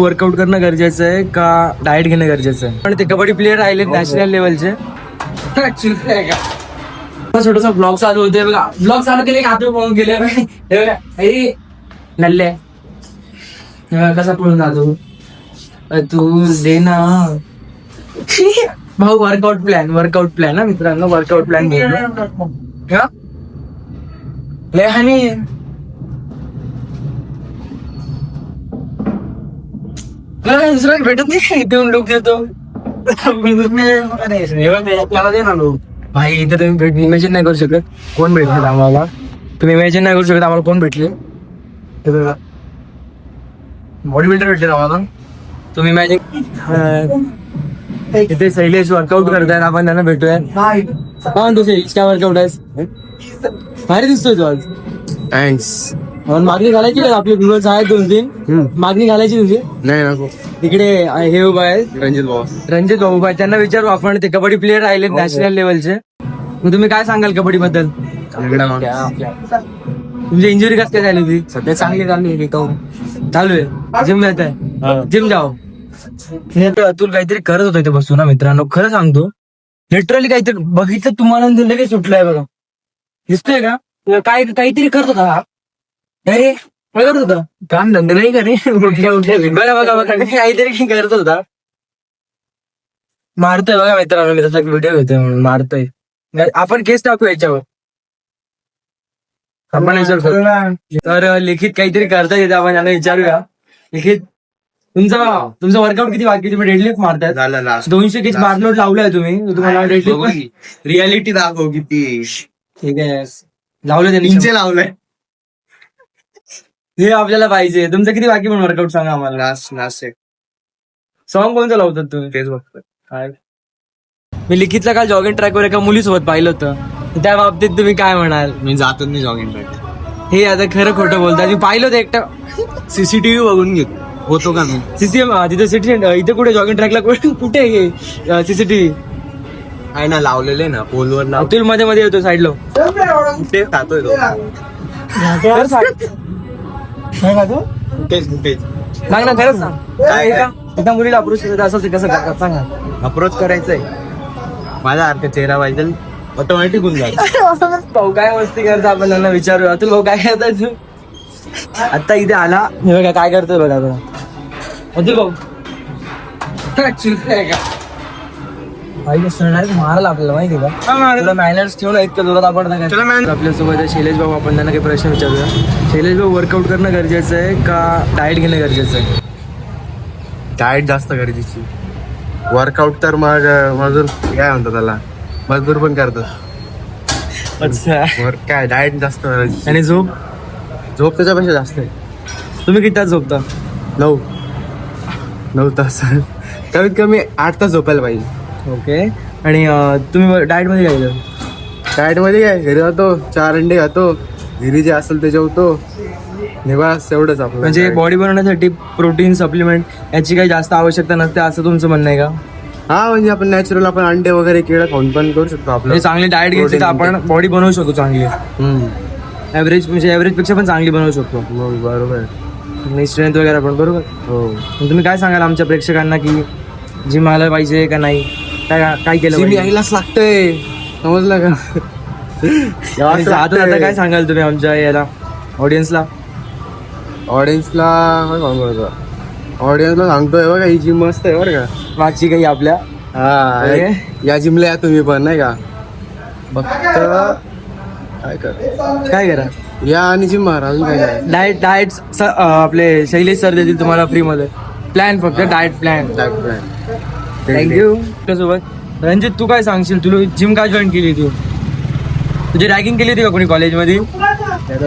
Workout करणं गरजेचं आहे का डाएट घेणं गरजेचं आहे? पण ते कबड्डी प्लेयर राहिले नॅशनल लेवलचे. छोटासा ब्लॉग चालू होते बघा. ब्लॉग चालू केले हात पळून गेले नल्ले कसा पळून जातो तू दे ना भाऊ. वर्कआउट प्लॅन ना मित्रांनो. वर्कआउट प्लॅन घेऊन लय हानी दुसरा भेटत नाही. इथे लोक देतो आपल्याला दे ना लोक. भाई इथे तुम्ही इमॅजिन नाही करू शकत कोण भेटले आम्हाला. तुम्ही इमॅजिन नाही करू शकत आम्हाला कोण भेटले. बॉडी बिल्डर भेटले आम्हाला. तुम्ही इमॅजिन इथे शैलेश वर्कआउट करतायत आपण त्यांना भेटूया. हा तू शैलेश काय वर्कआउट आहेस भारी दिसतोय तू आज. थँक्स. मागणी घालायची का आपले व्ह्युअर्स आहेत 2-3 मागणी घालायची तुझी. नाही नको. तिकडे हे उभा आहे रणजित भाऊ बाय. त्यांना विचारू आपण. ते कबड्डी प्लेयर राहिले नॅशनल लेवलचे. मग तुम्ही काय सांगाल कबड्डी बद्दल? तुमची इंजुरी कसं काय झाली होती? सध्या चांगली झाली चालू आहे जिम जात आहे. जिम जाओ. अतुल काहीतरी करत होता इथे बसून ना मित्रांनो. खरं सांगतो लिटरली काहीतरी बघितलं तुम्हाला लगेच सुटलंय बघा. दिसतोय का काय काहीतरी करत होता. अरे काय करत होता? काम धंदे नाही करे बघा बघा बघा काहीतरी करत होता. मारतोय बघा मित्रांनो. मी तसा व्हिडिओ घेतोय म्हणून मारतोय. आपण केस टाकू याच्यावर. आपण तर लिखित काहीतरी करता येते आपण यांना विचारूया. लिखित तुमचं वर्कआउट किती बाकी? तुम्ही डेडलिफ्ट मारताय 200 किती बारलोड लावलाय तुम्ही. तुम्हाला डेडलिफ्ट रियालिटी दाखव किती. ठीक आहे लावलं त्यांनी 300 लावलंय. हे आपल्याला पाहिजे. तुमचं किती बाकी पण वर्कआउट सांगा आम्हाला. सॉन्ग कोणतं लावतात तुम्ही? तेच बघतो. काय मी लिखितला काल जॉगिंग ट्रॅकवर एका मुलीसोबत पाहिलं होतं. त्या बाबतीत तुम्ही काय म्हणाल? मी जातच नाही जॉगिंग ट्रॅक. हे आता खरं खोटं बोलतात. मी पाहिलं होतं एकटं सीसीटीव्ही बघून घेतो होतो का मी. सीसीएम तिथे सिटी इथे कुठे जॉगिंग ट्रॅकला कुठे सीसीटीव्ही आहे ना लावलेले ना पोलवर लाव. अतुल मध्ये मध्ये येतो साईडला. ते खातोय तो. सांग ना खरंच सांग. काय एका मुलीला अप्रोच करायचं असेल ते कसं करतात सांगा. अप्रोच करायचंय माझा अर्थ चेहरा पाहिजे ऑटोमॅटिक होऊन जाईल. भाऊ काय मस्ती करता आपण त्यांना विचारू. अतुल भाऊ काय करताय तू? आता इथे आला हे बघा काय करतोय बघा बघा. अतुल भाऊ मारायला आपल्याला माहिती का? तुला मॅनर्स ठेवून इतकं जोरात आपण आपल्यासोबत शैलेश भाऊ. आपण त्यांना काही प्रश्न विचारूया. शैलेश भाऊ वर्कआउट करणं गरजेचं आहे का डाएट घेणं गरजेचं आहे? डाएट जास्त गरजेची. वर्कआउट तर मग मजूर काय म्हणतात त्याला मजदूर पण करतात. अच्छा काय डाएट जास्त गरजेची. आणि झोप झोप त्याच्यापेक्षा जास्त आहे. तुम्ही किती तास झोपता? 9 तास. कमीत कमी 8 तास झोपायला पाहिजे. ओके. आणि तुम्ही डाएट मध्ये काय घेता? डाएट मध्ये काय घरी जातो 4 अंडे खातो. घरी जे असेल ते जेवतो. निवास एवढंच आपलं. म्हणजे बॉडी बनवण्यासाठी प्रोटीन सप्लिमेंट याची काही जास्त आवश्यकता नसते असं तुमचं म्हणणं आहे का? हा म्हणजे आपण नॅचरल आपण अंडे वगैरे केळं खाऊन पण करू शकतो. आपलं चांगली डाएट घेतली तर आपण बॉडी बनवू शकतो चांगली. ऍव्हरेज म्हणजे ऍव्हरेज पेक्षा पण चांगली बनवू शकतो. बरोबर. स्ट्रेंथ वगैरे पण बरोबर. हो. तुम्ही काय सांगाल आमच्या प्रेक्षकांना की जिम आलं पाहिजे का नाही? काय केलं जिम यायलाच लागतंय समजलं का? आता काय सांगाल तुम्ही आमच्या याला ऑडियन्सला सांगतोय बघा ही जिम मस्त आहे बरं का. मागची काही आपल्या हा या जिमला या तुम्ही पण नाही का. फक्त काय करा या आणि जिम मारा. अजून काय करा. डाएट आपले शैलेश सर देतील तुम्हाला फ्री मध्ये प्लॅन. फक्त डाएट प्लॅन. थँक्यू. त्यासोबत रणजित तू काय सांगशील? तुला जिम काय जॉईन केली तू? तुझी रॅगिंग केली होती का कोणी कॉलेजमध्ये?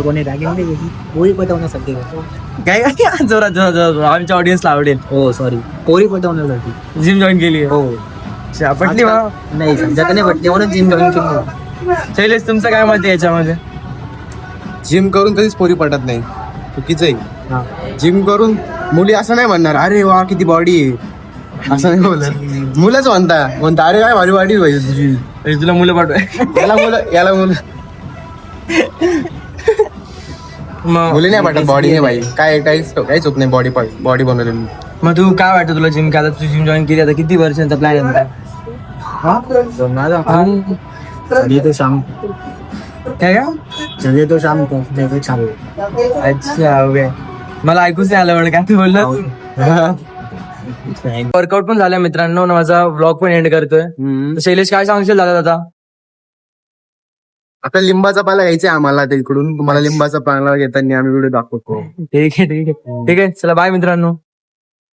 कोणी रॅगिंग नाही केली. पोळी पटवण्यासाठी. काय जोरात जोरात जोरात आमच्या ऑडियन्सला आवडेल. हो सॉरी पोळी पटवण्यासाठी जिम जॉईन केली. हो पटली वा? नाही समजा नाही पटली म्हणून जिम जॉईन केली. शैलेश तुमचं काय मत आहे याच्यामध्ये? जिम करून कधीच पोरी पटत नाही. चुकीचं आहे. जिम करून मुली असं नाही म्हणणार अरे वा किती बॉडी आहे असं नाही बोलत. मुलंच म्हणता अरे काय भारी बॉडी पाहिजे तुझी. तुला मुलं पाठवाय याला मुलं मुली नाही पाठत. बॉडी नाही पाहिजे. काय चूक नाही. बॉडी बनवलेली मग तू काय वाटतं तुला जिम आता तू जिम जॉईन केली आता किती वर्षांचा प्लॅन आहे चलिए तो शाम काय का चलिए तो शाम को देखो शाम अच्छा ओके मला ऐकूच नाही आलं म्हणून काय तू बोलला वर्कआउट पण झालं मित्रांनो माझा व्लॉग पण एंड करतोय तर शैलेश काय सांगशील दादा आता आता लिंबाचा पाला घ्यायचा आहे आम्हाला तिकडून तुम्हाला लिंबाचा पाला घेताना आम्ही व्हिडिओ दाखवतो ठीक आहे ठीक आहे ठीक आहे चला बाय मित्रांनो